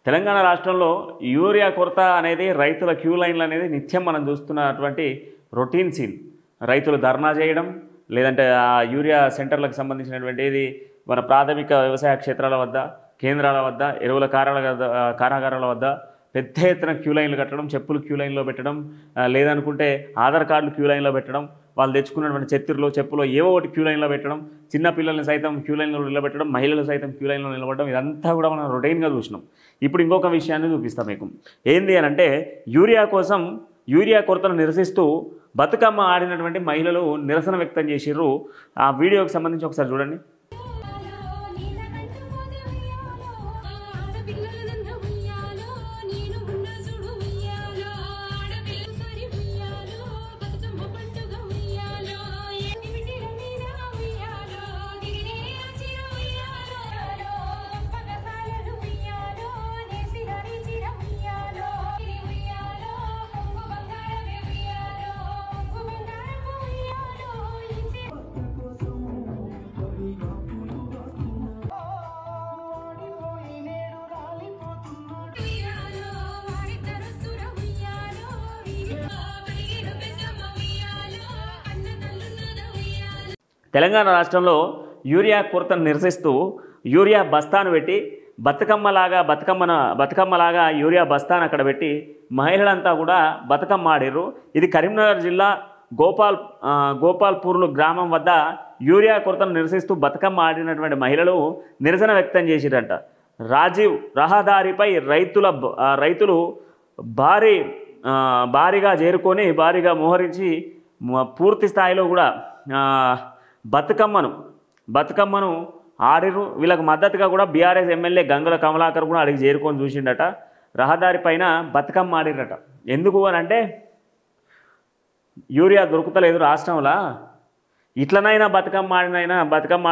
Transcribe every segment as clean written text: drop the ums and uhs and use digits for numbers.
తెలంగాణ రాష్ట్రంలో యూరియా కొరత అనేది రైతుల క్యూ లైన్లు అనేది నిత్యం మనం చూస్తున్నటువంటి రొటీన్ సీన్. రైతులు ధర్నా చేయడం, లేదంటే ఆ యూరియా సెంటర్లకు సంబంధించినటువంటిది మన ప్రాథమిక వ్యవసాయ క్షేత్రాల వద్ద, కేంద్రాల వద్ద, ఎరువుల కారాగారాల వద్ద పెద్ద ఎత్తున క్యూ లైన్లు కట్టడం, చెప్పులు క్యూ లైన్లో పెట్టడం, లేదనుకుంటే ఆధార్ కార్డులు క్యూ లైన్లో పెట్టడం, వాళ్ళు తెచ్చుకున్నటువంటి చెప్పులో ఏవో ఒకటి క్యూ లైన్లో పెట్టడం, చిన్న పిల్లల్ని సైతం క్యూ లైన్లో నిలబెట్టడం, మహిళలు సైతం క్యూ లైన్లో నిలబడడం, ఇదంతా కూడా మనం రొటీన్గా చూసినాం. ఇప్పుడు ఇంకొక విషయాన్ని చూపిస్తాం మీకు. ఏంది అని అంటే, యూరియా కొరతను నిరసిస్తూ బతుకమ్మ ఆడినటువంటి మహిళలు నిరసన వ్యక్తం చేసిర్రు. ఆ వీడియోకి సంబంధించి ఒకసారి చూడండి. తెలంగాణ రాష్ట్రంలో యూరియా కొరతను నిరసిస్తూ యూరియా బస్తాను పెట్టి బతుకమ్మలాగా యూరియా బస్తాను అక్కడ పెట్టి మహిళలంతా కూడా బతుకమ్మ ఆడిర్రు. ఇది కరీంనగర్ జిల్లా గోపాల్పూర్లు గ్రామం వద్ద యూరియా కొరతను నిరసిస్తూ బతుకమ్మ ఆడినటువంటి మహిళలు నిరసన వ్యక్తం చేసిరంట. రాజీవ్ రహదారిపై రైతులు భారీగా చేరుకొని భారీగా మోహరించి పూర్తి స్థాయిలో కూడా బతుకమ్మను ఆడిరు. వీళ్ళకు మద్దతుగా కూడా బీఆర్ఎస్ ఎమ్మెల్యే గంగుల కమలాకర్ కూడా అడిగి చేరుకొని చూసిండట. రహదారి పైన బతుకమ్మ ఆడిరట. ఎందుకు అని అంటే, యూరియా దొరుకుతలేదు రాష్ట్రంలో, ఇట్లనైనా బతుకమ్మ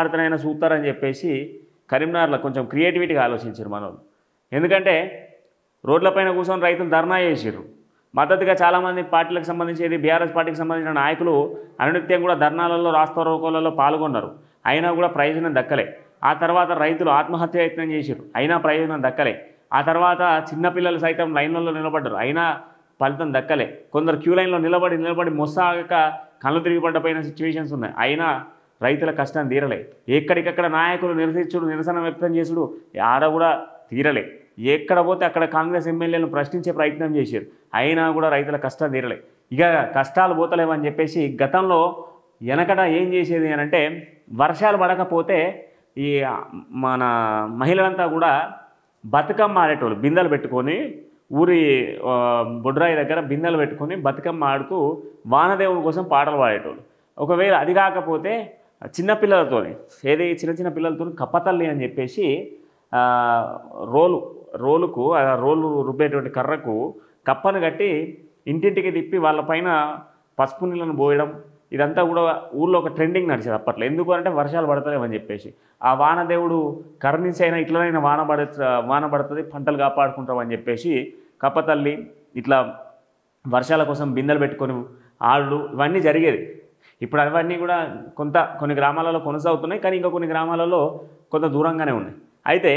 ఆడుతనైనా చూస్తారని చెప్పేసి కరీంనగర్లో కొంచెం క్రియేటివిటీగా ఆలోచించారు మనోళ్ళు. ఎందుకంటే రోడ్లపైన కూర్చొని రైతులు ధర్నా చేసిర్రు. మద్దతుగా చాలామంది పార్టీలకు సంబంధించి బీఆర్ఎస్ పార్టీకి సంబంధించిన నాయకులు అనునిత్యం కూడా ధర్నాలలో, రాస్తారోకోలలో పాల్గొన్నారు. అయినా కూడా ప్రయోజనం దక్కలే. ఆ తర్వాత రైతులు ఆత్మహత్య యత్నం చేశారు, అయినా ప్రయోజనం దక్కలే. ఆ తర్వాత చిన్నపిల్లలు సైతం లైన్లలో నిలబడ్డారు, అయినా ఫలితం దక్కలే. కొందరు క్యూ లైన్లో నిలబడి మొస్సాగక కళ్ళు తిరిగిపడ్డపోయిన సిచ్యువేషన్స్ ఉన్నాయి. అయినా రైతుల కష్టం తీరలే. ఎక్కడికక్కడ నాయకులు నిరసన వ్యక్తం చేసుడు ఆడ కూడా తీరలే. ఎక్కడ పోతే అక్కడ కాంగ్రెస్ ఎమ్మెల్యేలను ప్రశ్నించే ప్రయత్నం చేశారు, అయినా కూడా రైతుల కష్టం తీరలే. ఇక కష్టాలు పోతలేవని చెప్పేసి గతంలో వెనకట ఏం చేసేది అని అంటే, వర్షాలు పడకపోతే ఈ మన మహిళలంతా కూడా బతుకమ్మ ఆడేటోళ్ళు. బిందెలు పెట్టుకొని ఊరి బొడ్రాయి దగ్గర బిందెలు పెట్టుకొని బతుకమ్మ ఆడుతూ వానదేవుని కోసం పాటలు పాడేటోళ్ళు. ఒకవేళ అది కాకపోతే చిన్న పిల్లలతో కప్పతల్లి అని చెప్పేసి రోలుకు రోలు రుబ్బేటువంటి కర్రకు కప్పను కట్టి ఇంటింటికి తిప్పి వాళ్ళపైన పసుపు నీళ్ళను పోయడం, ఇదంతా కూడా ఊళ్ళో ఒక ట్రెండింగ్ నడిచేది అప్పట్లో. ఎందుకు అంటే వర్షాలు పడతలేమని చెప్పేసి. ఆ వానదేవుడు కరుణించి అయినా ఇట్లనైనా వాన పడుతుంది, పంటలు కాపాడుకుంటామని చెప్పేసి కప్పతల్లి ఇట్లా వర్షాల కోసం బిందెలు పెట్టుకొని ఆళ్ళు ఇవన్నీ జరిగేది. ఇప్పుడు అవన్నీ కూడా కొన్ని గ్రామాలలో కొనసాగుతున్నాయి, కానీ ఇంకా కొన్ని గ్రామాలలో కొంత దూరంగానే ఉన్నాయి. అయితే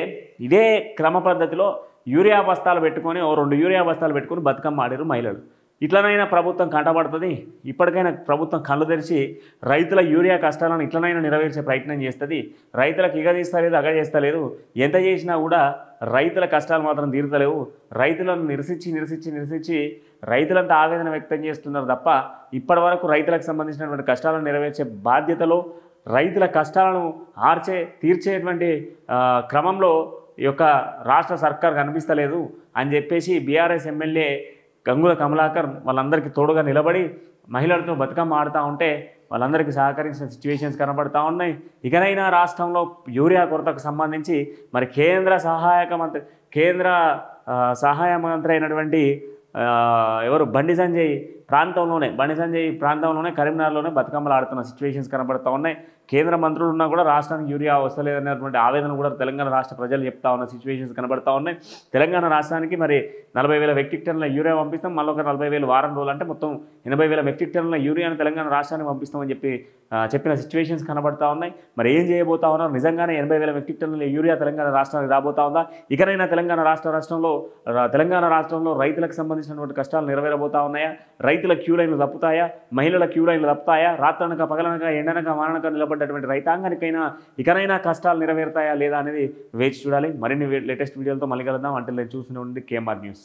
ఇదే క్రమ పద్ధతిలో యూరియా బస్తాలు పెట్టుకొని 2 యూరియా బస్తాలు పెట్టుకొని బతుకమ్మ ఆడారు మహిళలు. ఇట్లనైనా ప్రభుత్వం కంటపడుతుంది, ఇప్పటికైనా ప్రభుత్వం కళ్ళు తెరిచి రైతుల యూరియా కష్టాలను ఇట్లనైనా నెరవేర్చే ప్రయత్నం చేస్తుంది. రైతులకు ఇగ తీస్తలేదు, అగ చేస్తలేదు. ఎంత చేసినా కూడా రైతుల కష్టాలు మాత్రం తీరుతలేవు. రైతులను నిరసించి రైతులంతా ఆవేదన వ్యక్తం చేస్తున్నారు తప్ప ఇప్పటి వరకు రైతులకు సంబంధించినటువంటి కష్టాలను నెరవేర్చే బాధ్యతలో, రైతుల కష్టాలను తీర్చేటువంటి క్రమంలో ఈ యొక్క రాష్ట్ర సర్కార్ కనిపిస్తలేదు అని చెప్పేసి బీఆర్ఎస్ ఎమ్మెల్యే గంగుల కమలాకర్ వాళ్ళందరికీ తోడుగా నిలబడి మహిళలతో బతుకమ్మ ఆడుతూ ఉంటే వాళ్ళందరికీ సహకరించిన సిచ్యువేషన్స్ కనబడుతూ ఉన్నాయి. ఇకనైనా రాష్ట్రంలో యూరియా కొరతకు సంబంధించి మరి కేంద్ర సహాయ మంత్రి అయినటువంటి బండి సంజయ్ ప్రాంతంలోనే బండి సంజయ్ ప్రాంతంలోనే కరీంనగర్లోనే బతుకమ్మలు ఆడుతున్న సిచ్యువేషన్స్ కనబడుతూ ఉన్నాయి. కేంద్ర మంత్రులు ఉన్నా కూడా రాష్ట్రానికి యూరియా వస్తలేదనేటువంటి ఆవేదన కూడా తెలంగాణ రాష్ట్ర ప్రజలు చెప్తా ఉన్న సిచ్యువేషన్స్ కనబడుతూ ఉన్నాయి. తెలంగాణ రాష్ట్రానికి మరి 40,000 మెట్రిక్ టన్నుల యూరియా పంపిస్తాం, మళ్ళీ ఒక 40,000 వారం రోజులు అంటే మొత్తం 80,000 మెట్రిక్ టన్నుల యూరియాను తెలంగాణ రాష్ట్రానికి పంపిస్తామని చెప్పిన సిచ్యువేషన్స్ కనబడుతూ ఉన్నాయి. మరి ఏం చేయబోతా ఉన్నారు? నిజంగానే 80,000 మెట్రిక్ టన్నుల యూరియా తెలంగాణ రాష్ట్రానికి రాబోతా ఉందా? ఇకనైనా తెలంగాణ రాష్ట్రంలో రైతులకు సంబంధించినటువంటి కష్టాలు నెరవేరబోతా ఉన్నాయా? రైతుల క్యూ లైన్లు తప్పుతాయా? మహిళల క్యూ లైన్లు తప్పుతాయా? రాత్రనక పగలనక ఎండనక వాననక నిలబడ్డటువంటి రైతాంగానికైనా ఇకనైనా కష్టాలు నెరవేరుతాయా లేదా అనేది వేచి చూడాలి. మరిన్ని లేటెస్ట్ వీడియోలతో మళ్ళీ కలుద్దాం. అంటే చూస్తూనే ఉండండి KMR న్యూస్.